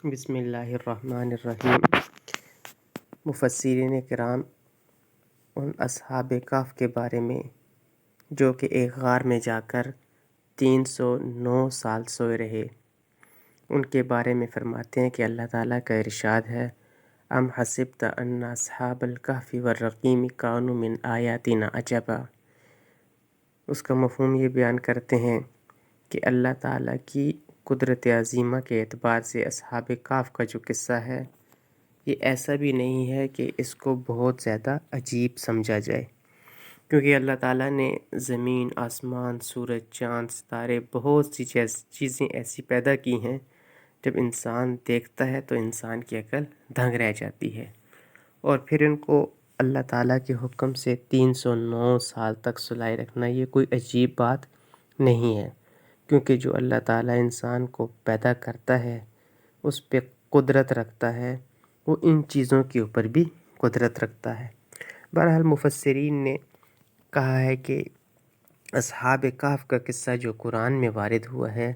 بسم اللہ الرحمن الرحیم۔ مفسرین کرام ان اصحاب کہف کے بارے میں جو کہ ایک غار میں جا کر 309 سال سوئے رہے، ان کے بارے میں فرماتے ہیں کہ اللہ تعالیٰ کا ارشاد ہے، ام حسبت ان اصحاب الکہف والرقیم کانوا من آیاتنا عجبا۔ اس کا مفہوم یہ بیان کرتے ہیں کہ اللہ تعالیٰ کی قدرت عظیمہ کے اعتبار سے اصحاب کہف کا جو قصہ ہے یہ ایسا بھی نہیں ہے کہ اس کو بہت زیادہ عجیب سمجھا جائے، کیونکہ اللہ تعالیٰ نے زمین، آسمان، سورج، چاند، ستارے، بہت سی چیزیں ایسی پیدا کی ہیں، جب انسان دیکھتا ہے تو انسان کی عقل دنگ رہ جاتی ہے، اور پھر ان کو اللہ تعالیٰ کے حکم سے 309 سال تک سلائے رکھنا یہ کوئی عجیب بات نہیں ہے، کیونکہ جو اللہ تعالیٰ انسان کو پیدا کرتا ہے اس پہ قدرت رکھتا ہے، وہ ان چیزوں کے اوپر بھی قدرت رکھتا ہے۔ بہرحال مفسرین نے کہا ہے کہ اصحاب کہف کا قصہ جو قرآن میں وارد ہوا ہے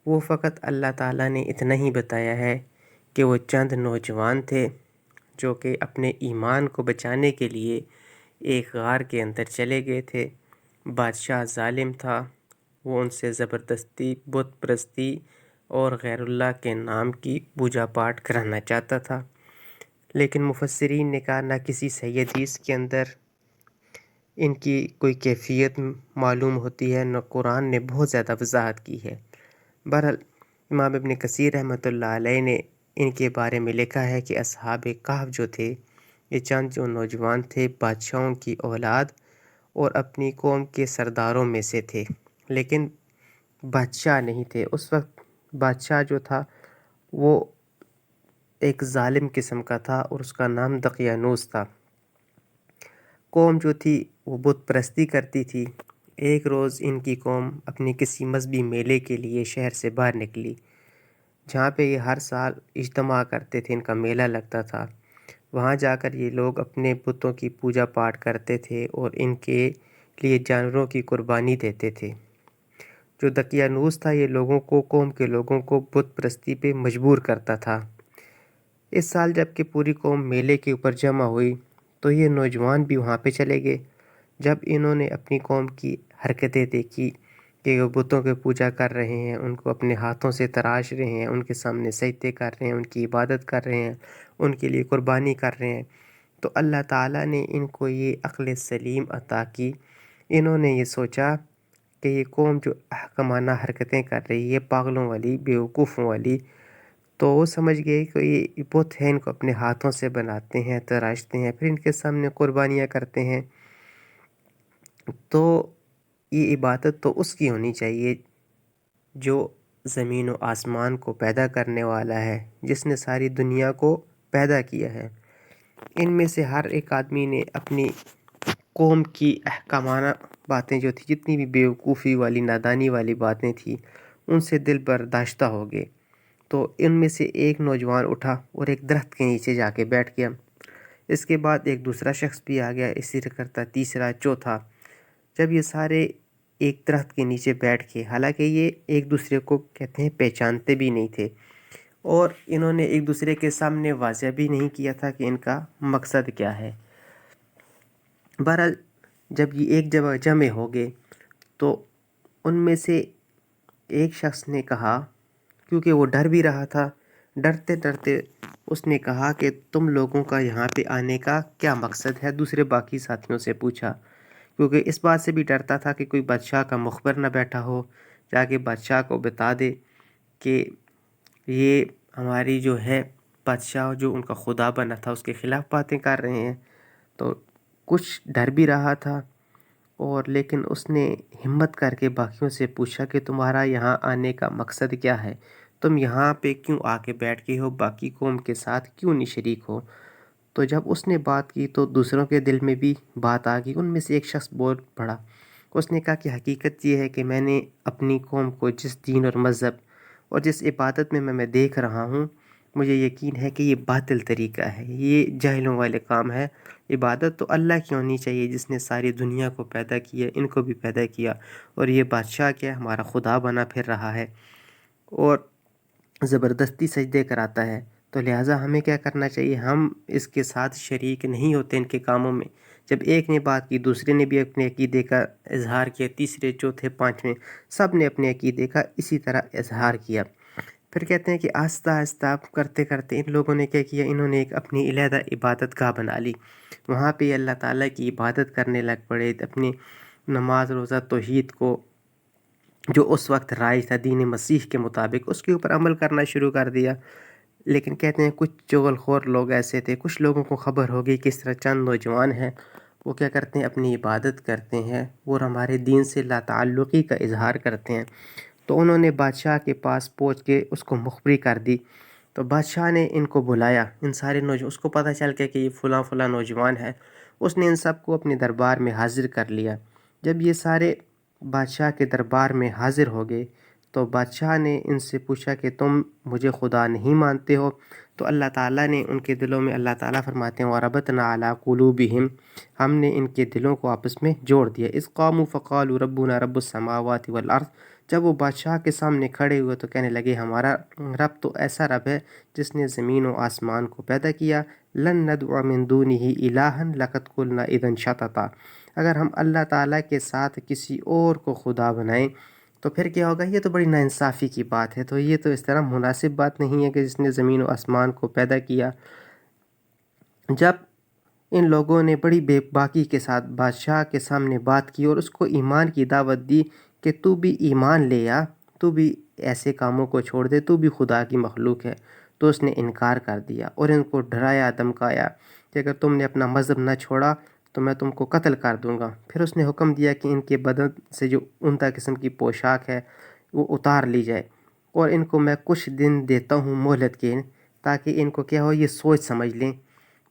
وہ فقط اللہ تعالیٰ نے اتنا ہی بتایا ہے کہ وہ چند نوجوان تھے جو کہ اپنے ایمان کو بچانے کے لیے ایک غار کے اندر چلے گئے تھے۔ بادشاہ ظالم تھا، وہ ان سے زبردستی بت پرستی اور غیر اللہ کے نام کی پوجا پاٹ کرانا چاہتا تھا، لیکن مفسرین نے کہا نہ کسی صحیح حدیث کے اندر ان کی کوئی کیفیت معلوم ہوتی ہے، نہ قرآن نے بہت زیادہ وضاحت کی ہے۔ بہرحال امام ابن کثیر رحمۃ اللہ علیہ نے ان کے بارے میں لکھا ہے کہ اصحاب کہف جو تھے یہ چند جو نوجوان تھے بادشاہوں کی اولاد اور اپنی قوم کے سرداروں میں سے تھے، لیکن بادشاہ نہیں تھے۔ اس وقت بادشاہ جو تھا وہ ایک ظالم قسم کا تھا اور اس کا نام دقیانوس تھا۔ قوم جو تھی وہ بت پرستی کرتی تھی۔ ایک روز ان کی قوم اپنی کسی مذہبی میلے کے لیے شہر سے باہر نکلی، جہاں پہ یہ ہر سال اجتماع کرتے تھے، ان کا میلہ لگتا تھا۔ وہاں جا کر یہ لوگ اپنے بتوں کی پوجا پاٹ کرتے تھے اور ان کے لیے جانوروں کی قربانی دیتے تھے۔ جو دقیانوس تھا یہ لوگوں کو، قوم کے لوگوں کو بت پرستی پہ مجبور کرتا تھا۔ اس سال جب کہ پوری قوم میلے کے اوپر جمع ہوئی تو یہ نوجوان بھی وہاں پہ چلے گئے۔ جب انہوں نے اپنی قوم کی حرکتیں دیکھی کہ وہ بتوں کی پوجا کر رہے ہیں، ان کو اپنے ہاتھوں سے تراش رہے ہیں، ان کے سامنے سجدے کر رہے ہیں، ان کی عبادت کر رہے ہیں، ان کے لیے قربانی کر رہے ہیں، تو اللہ تعالیٰ نے ان کو یہ عقل سلیم عطا کی۔ انہوں نے یہ سوچا کہ یہ قوم جو احمقانہ حرکتیں کر رہی ہے، پاگلوں والی، بیوقوفوں والی، تو وہ سمجھ گئے کہ یہ بت ہیں، ان کو اپنے ہاتھوں سے بناتے ہیں، تراشتے ہیں، پھر ان کے سامنے قربانیاں کرتے ہیں، تو یہ عبادت تو اس کی ہونی چاہیے جو زمین و آسمان کو پیدا کرنے والا ہے، جس نے ساری دنیا کو پیدا کیا ہے۔ ان میں سے ہر ایک آدمی نے اپنی قوم کی احکامانہ باتیں جو تھی، جتنی بھی بیوقوفی والی، نادانی والی باتیں تھیں، ان سے دل برداشتہ ہو گئے۔ تو ان میں سے ایک نوجوان اٹھا اور ایک درخت کے نیچے جا کے بیٹھ گیا۔ اس کے بعد ایک دوسرا شخص بھی آ گیا، اسی طرح کرتا تیسرا، چوتھا۔ جب یہ سارے ایک درخت کے نیچے بیٹھ کے، حالانکہ یہ ایک دوسرے کو کہتے ہیں پہچانتے بھی نہیں تھے، اور انہوں نے ایک دوسرے کے سامنے واضح بھی نہیں کیا تھا کہ ان کا مقصد کیا ہے۔ بہرحال جب یہ ایک جگہ جمع ہو گئے تو ان میں سے ایک شخص نے کہا، کیونکہ وہ ڈر بھی رہا تھا، ڈرتے ڈرتے اس نے کہا کہ تم لوگوں کا یہاں پہ آنے کا کیا مقصد ہے؟ دوسرے باقی ساتھیوں سے پوچھا، کیونکہ اس بات سے بھی ڈرتا تھا کہ کوئی بادشاہ کا مخبر نہ بیٹھا ہو، جا کے بادشاہ کو بتا دے کہ یہ ہماری جو ہے بادشاہ جو ان کا خدا بنا تھا اس کے خلاف باتیں کر رہے ہیں۔ تو کچھ ڈر بھی رہا تھا، اور لیکن اس نے ہمت کر کے باقیوں سے پوچھا کہ تمہارا یہاں آنے کا مقصد کیا ہے؟ تم یہاں پہ کیوں آ کے بیٹھ گئے ہو؟ باقی قوم کے ساتھ کیوں نہیں شریک ہو؟ تو جب اس نے بات کی تو دوسروں کے دل میں بھی بات آ گئی۔ ان میں سے ایک شخص بول پڑا، اس نے کہا کہ حقیقت یہ ہے کہ میں نے اپنی قوم کو جس دین اور مذہب اور جس عبادت میں دیکھ رہا ہوں، مجھے یقین ہے کہ یہ باطل طریقہ ہے، یہ جاہلوں والے کام ہے۔ عبادت تو اللہ کی ہونی چاہیے جس نے ساری دنیا کو پیدا کیا، ان کو بھی پیدا کیا، اور یہ بادشاہ کیا ہمارا خدا بنا پھر رہا ہے۔ اور زبردستی سجدے کراتا ہے، تو لہٰذا ہمیں کیا کرنا چاہیے، ہم اس کے ساتھ شریک نہیں ہوتے ان کے کاموں میں۔ جب ایک نے بات کی دوسرے نے بھی اپنے عقیدے کا اظہار کیا، تیسرے چوتھے پانچویں سب نے اپنے عقیدے کا اسی طرح اظہار کیا۔ پھر کہتے ہیں کہ آہستہ آہستہ کرتے کرتے ان لوگوں نے کیا کیا، انہوں نے ایک اپنی علیحدہ عبادت گاہ بنا لی، وہاں پہ اللہ تعالیٰ کی عبادت کرنے لگ پڑے، اپنی نماز روزہ توحید کو جو اس وقت رائج تھا دین مسیح کے مطابق اس کے اوپر عمل کرنا شروع کر دیا۔ لیکن کہتے ہیں کچھ چغل خور لوگ ایسے تھے، کچھ لوگوں کو خبر ہوگی کہ اس طرح چند نوجوان ہیں، وہ کیا کرتے ہیں، اپنی عبادت کرتے ہیں اور ہمارے دین سے لا تعلقی کا اظہار کرتے ہیں۔ تو انہوں نے بادشاہ کے پاس پہنچ کے اس کو مخبری کر دی۔ تو بادشاہ نے ان کو بلایا، ان سارے نوجوان، اس کو پتہ چل گیا کہ یہ فلاں فلاں نوجوان ہے، اس نے ان سب کو اپنے دربار میں حاضر کر لیا۔ جب یہ سارے بادشاہ کے دربار میں حاضر ہو گئے تو بادشاہ نے ان سے پوچھا کہ تم مجھے خدا نہیں مانتے ہو؟ تو اللہ تعالیٰ نے ان کے دلوں میں، اللہ تعالیٰ فرماتے ہیں وَرَبَطْنَا عَلَىٰ قُلُوبِهِمْ، ہم نے ان کے دلوں کو آپس میں جوڑ دیا۔ اِذْ قَامُوا فَقَالُوا رَبُّنَا رَبُّ السَّمَاوَاتِ وَالْأَرْضِ، جب وہ بادشاہ کے سامنے کھڑے ہوئے تو کہنے لگے ہمارا رب تو ایسا رب ہے جس نے زمین و آسمان کو پیدا کیا، لَن نَدْعُوَ مِن دُونِهِ إِلَٰهًا لَقَدْ قُلْنَا إِذًا شَطَطًا، اگر ہم اللہ تعالیٰ کے ساتھ کسی اور کو خدا بنائیں تو پھر کیا ہوگا، یہ تو بڑی ناانصافی کی بات ہے، تو یہ تو اس طرح مناسب بات نہیں ہے کہ جس نے زمین و آسمان کو پیدا کیا۔ جب ان لوگوں نے بڑی بے باکی کے ساتھ بادشاہ کے سامنے بات کی اور اس کو ایمان کی دعوت دی کہ تو بھی ایمان لے آ، تو بھی ایسے کاموں کو چھوڑ دے، تو بھی خدا کی مخلوق ہے، تو اس نے انکار کر دیا اور ان کو ڈرایا دھمکایا کہ اگر تم نے اپنا مذہب نہ چھوڑا تو میں تم کو قتل کر دوں گا۔ پھر اس نے حکم دیا کہ ان کے بدن سے جو عمدہ قسم کی پوشاک ہے وہ اتار لی جائے، اور ان کو میں کچھ دن دیتا ہوں مہلت کے، تاکہ ان کو کیا ہو، یہ سوچ سمجھ لیں۔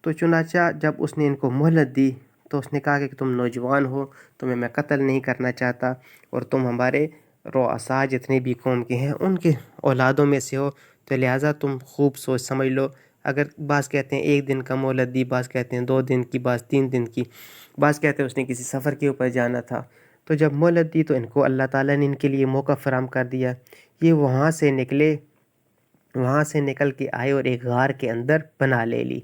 تو چنانچہ جب اس نے ان کو مہلت دی تو اس نے کہا کہ تم نوجوان ہو، تمہیں میں قتل نہیں کرنا چاہتا، اور تم ہمارے رؤساء جتنے بھی قوم کے ہیں ان کے اولادوں میں سے ہو، تو لہٰذا تم خوب سوچ سمجھ لو۔ اگر بعض کہتے ہیں 1 دن کا مہلت دی، بعض کہتے ہیں 2 دن کی، بعض 3 دن کی، بعض کہتے ہیں اس نے کسی سفر کے اوپر جانا تھا۔ تو جب مہلت دی تو ان کو اللہ تعالیٰ نے ان کے لیے موقع فراہم کر دیا۔ یہ وہاں سے نکلے، وہاں سے نکل کے آئے اور ایک غار کے اندر پناہ لے لی۔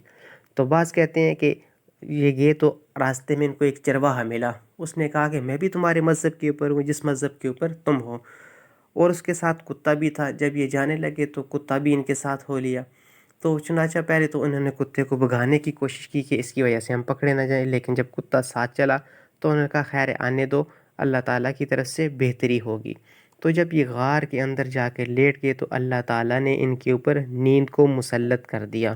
تو بعض کہتے ہیں کہ یہ تو راستے میں ان کو ایک چرواہا ملا، اس نے کہا کہ میں بھی تمہارے مذہب کے اوپر ہوں جس مذہب کے اوپر تم ہو، اور اس کے ساتھ کتا بھی تھا۔ جب یہ جانے لگے تو کتا بھی ان کے ساتھ ہو لیا۔ تو چنانچہ پہلے تو انہوں نے کتے کو بھگانے کی کوشش کی کہ اس کی وجہ سے ہم پکڑے نہ جائیں، لیکن جب کتا ساتھ چلا تو انہوں نے کہا خیر آنے دو، اللہ تعالیٰ کی طرف سے بہتری ہوگی۔ تو جب یہ غار کے اندر جا کے لیٹ گئے تو اللہ تعالیٰ نے ان کے اوپر نیند کو مسلط کر دیا۔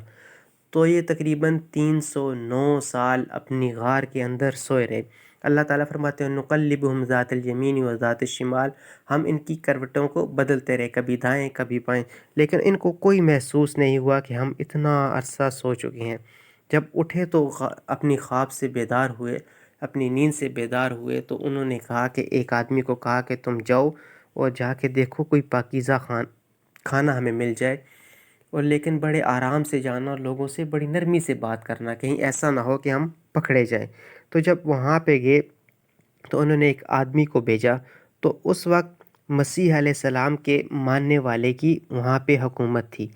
تو یہ تقریباً 309 سال اپنی غار کے اندر سوئے رہے۔ اللہ تعالیٰ فرماتے ہیں نقلبہم ذات الیمین و ذات الشمال، ہم ان کی کروٹوں کو بدلتے رہے، کبھی دائیں کبھی بائیں، لیکن ان کو کوئی محسوس نہیں ہوا کہ ہم اتنا عرصہ سو چکے ہیں۔ جب اٹھے تو اپنی خواب سے بیدار ہوئے، اپنی نیند سے بیدار ہوئے، تو انہوں نے کہا کہ ایک آدمی کو کہا کہ تم جاؤ اور جا کے دیکھو کوئی پاکیزہ کھانا ہمیں مل جائے، اور لیکن بڑے آرام سے جانا اور لوگوں سے بڑی نرمی سے بات کرنا، کہیں ایسا نہ ہو کہ ہم پکڑے جائیں۔ تو جب وہاں پہ گئے تو انہوں نے ایک آدمی کو بھیجا، تو اس وقت مسیح علیہ السلام کے ماننے والے کی وہاں پہ حکومت تھی۔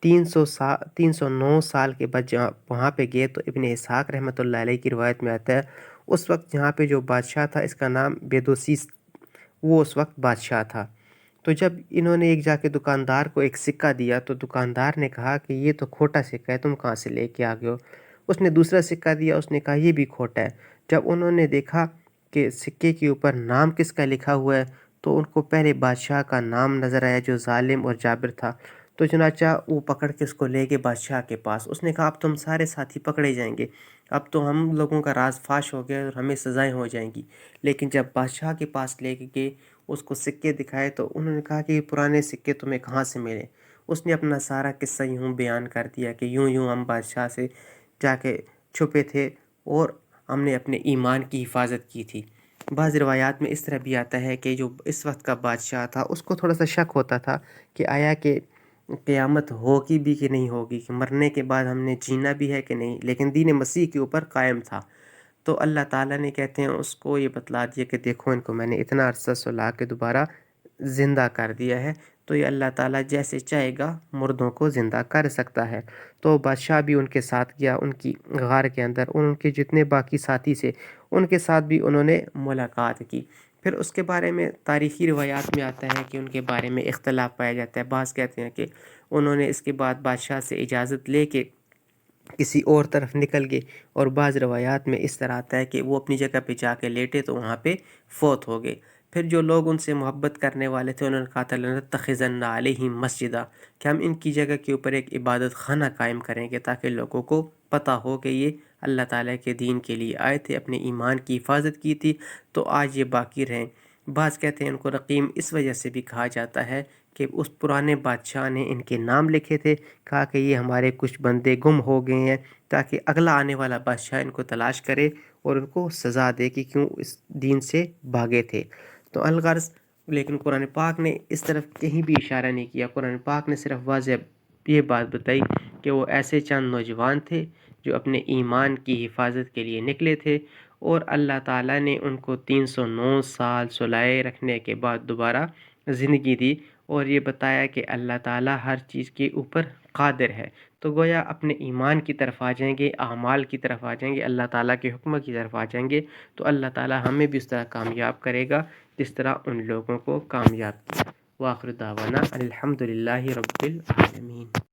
309 سال کے بعد جہاں وہاں پہ گئے تو ابن اسحاق رحمۃ اللہ علیہ کی روایت میں آتا ہے اس وقت یہاں پہ جو بادشاہ تھا اس کا نام بیدوسیس، وہ اس وقت بادشاہ تھا۔ تو جب انہوں نے ایک جا کے دکاندار کو ایک سکہ دیا تو دکاندار نے کہا کہ یہ تو کھوٹا سکہ ہے، تم کہاں سے لے کے آ گئے ہو؟ اس نے دوسرا سکہ دیا، اس نے کہا یہ بھی کھوٹا ہے۔ جب انہوں نے دیکھا کہ سکے کے اوپر نام کس کا لکھا ہوا ہے تو ان کو پہلے بادشاہ کا نام نظر آیا جو ظالم اور جابر تھا۔ تو چنانچہ وہ پکڑ کے اس کو لے گئے بادشاہ کے پاس۔ اس نے کہا اب تم سارے ساتھی پکڑے جائیں گے، اب تو ہم لوگوں کا راز فاش ہو گیا اور ہمیں سزائیں ہو جائیں گی۔ لیکن جب بادشاہ کے پاس لے کے گئے، اس کو سکے دکھائے تو انہوں نے کہا کہ یہ پرانے سکے تمہیں کہاں سے ملے؟ اس نے اپنا سارا قصہ یوں بیان کر دیا کہ یوں یوں ہم بادشاہ سے جا کے چھپے تھے اور ہم نے اپنے ایمان کی حفاظت کی تھی۔ بعض روایات میں اس طرح بھی آتا ہے کہ جو اس وقت کا بادشاہ تھا اس کو تھوڑا سا شک ہوتا تھا کہ آیا کہ قیامت ہوگی بھی کہ نہیں ہوگی، کہ مرنے کے بعد ہم نے جینا بھی ہے کہ نہیں، لیکن دین مسیح کے اوپر قائم تھا۔ تو اللہ تعالیٰ نے کہتے ہیں اس کو یہ بتلا دیا کہ دیکھو ان کو میں نے اتنا عرصہ سلا کے دوبارہ زندہ کر دیا ہے، تو یہ اللہ تعالیٰ جیسے چاہے گا مردوں کو زندہ کر سکتا ہے۔ تو بادشاہ بھی ان کے ساتھ گیا ان کی غار کے اندر، اور ان کے جتنے باقی ساتھی سے ان کے ساتھ بھی انہوں نے ملاقات کی۔ پھر اس کے بارے میں تاریخی روایات میں آتا ہے کہ ان کے بارے میں اختلاف پایا جاتا ہے۔ بعض کہتے ہیں کہ انہوں نے اس کے بعد بادشاہ سے اجازت لے کے کسی اور طرف نکل گئے، اور بعض روایات میں اس طرح آتا ہے کہ وہ اپنی جگہ پہ جا کے لیٹے تو وہاں پہ فوت ہو گئے۔ پھر جو لوگ ان سے محبت کرنے والے تھے انہوں نے کہا تھا لَنَتَّخِذَنَّ عَلَيْهِمْ مسجدہ، کہ ہم ان کی جگہ کے اوپر ایک عبادت خانہ قائم کریں گے تاکہ لوگوں کو پتہ ہو کہ یہ اللہ تعالیٰ کے دین کے لیے آئے تھے، اپنے ایمان کی حفاظت کی تھی، تو آج یہ باقی رہیں۔ بعض کہتے ہیں ان کو رقیم اس وجہ سے بھی کہا جاتا ہے کہ اس پرانے بادشاہ نے ان کے نام لکھے تھے، کہا کہ یہ ہمارے کچھ بندے گم ہو گئے ہیں، تاکہ اگلا آنے والا بادشاہ ان کو تلاش کرے اور ان کو سزا دے کہ کیوں اس دین سے بھاگے تھے۔ تو الغرض لیکن قرآن پاک نے اس طرف کہیں بھی اشارہ نہیں کیا۔ قرآن پاک نے صرف واضح یہ بات بتائی کہ وہ ایسے چند نوجوان تھے جو اپنے ایمان کی حفاظت کے لیے نکلے تھے، اور اللہ تعالیٰ نے ان کو 309 سال سلائے رکھنے کے بعد دوبارہ زندگی دی، اور یہ بتایا کہ اللہ تعالیٰ ہر چیز کے اوپر قادر ہے۔ تو گویا اپنے ایمان کی طرف آ جائیں گے، اعمال کی طرف آ جائیں گے، اللہ تعالیٰ کے حکم کی طرف آ جائیں گے، تو اللہ تعالیٰ ہمیں بھی اس طرح کامیاب کرے گا جس طرح ان لوگوں کو کامیاب کیا۔ وآخر دعوانا الحمدللہ رب العالمین۔